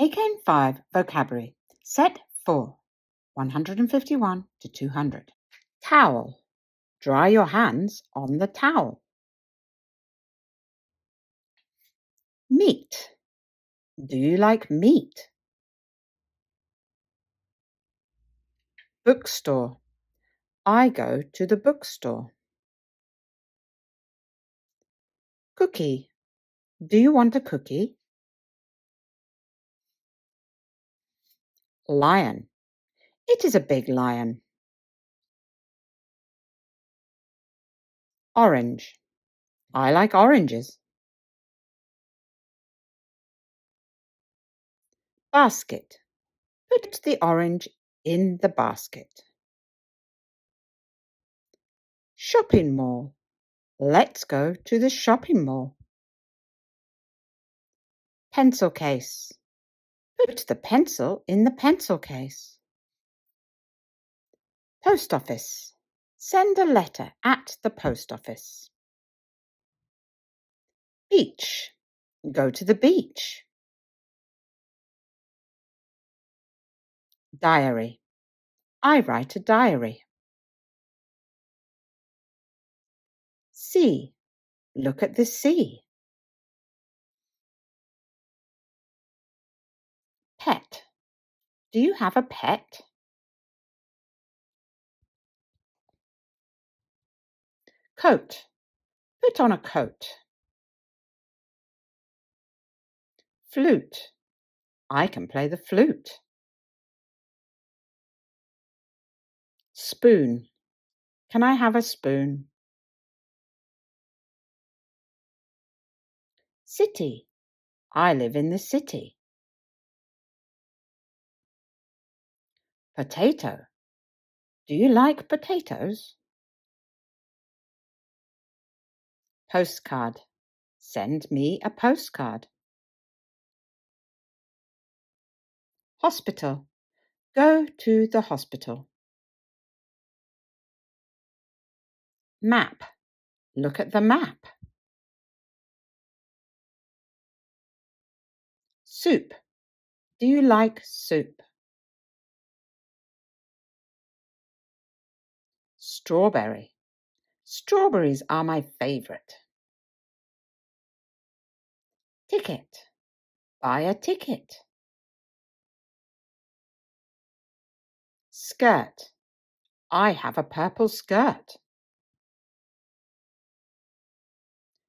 Eiken 5 Vocabulary. Set 4, 151 to 200. Towel. Dry your hands on the towel. Meat. Do you like meat? Bookstore. I go to the bookstore. Cookie. Do you want a cookie? Lion. It is a big lion. Orange. I like oranges. Basket. Put the orange in the basket. Shopping mall. Let's go to the shopping mall. Pencil case. Put the pencil in the pencil case. Post office. Send a letter at the post office. Beach. Go to the beach. Diary. I write a diary. Sea. Look at the sea. Pet. Do you have a pet? Coat. Put on a coat. Flute. I can play the flute. Spoon. Can I have a spoon? City. I live in the city. Potato. Do you like potatoes? Postcard. Send me a postcard. Hospital. Go to the hospital. Map. Look at the map. Soup. Do you like soup? Strawberry. Strawberries are my favorite. Ticket. Buy a ticket. Skirt. I have a purple skirt.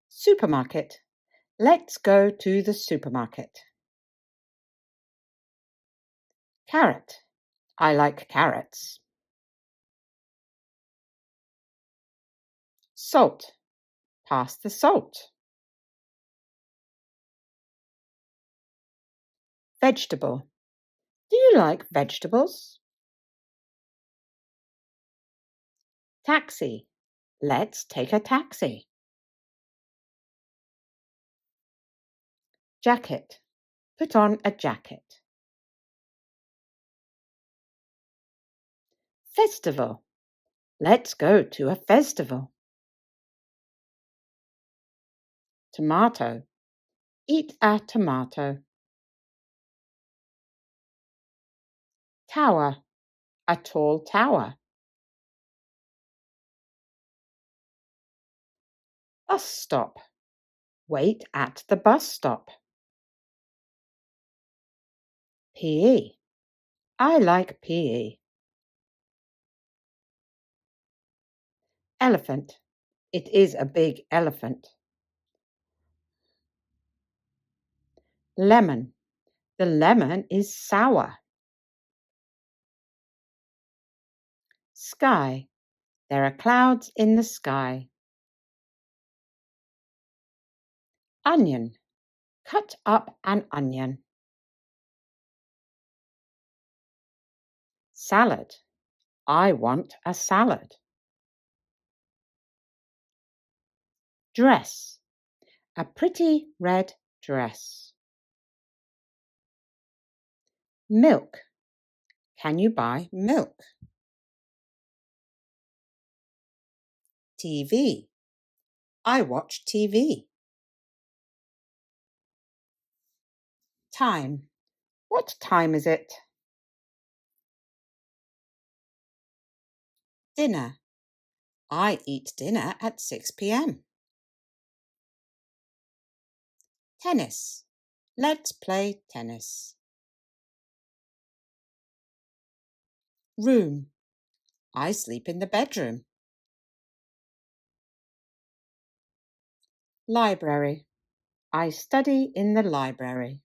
Supermarket. Let's go to the supermarket. Carrot. I like carrots. Salt. Pass the salt. Vegetable. Do you like vegetables? Taxi. Let's take a taxi. Jacket. Put on a jacket. Festival. Let's go to a festival. Tomato. Eat a tomato. Tower. A tall tower. Bus stop. Wait at the bus stop. PE. I like PE. Elephant. It is a big elephant. Lemon. The lemon is sour. Sky. There are clouds in the sky. Onion. Cut up an onion. Salad. I want a salad. Dress. A pretty red dress. Milk. Can you buy milk? TV. I watch TV. Time. What time is it? Dinner. I eat dinner at 6 p.m. Tennis. Let's play tennis. Room. I sleep in the bedroom. Library. I study in the library.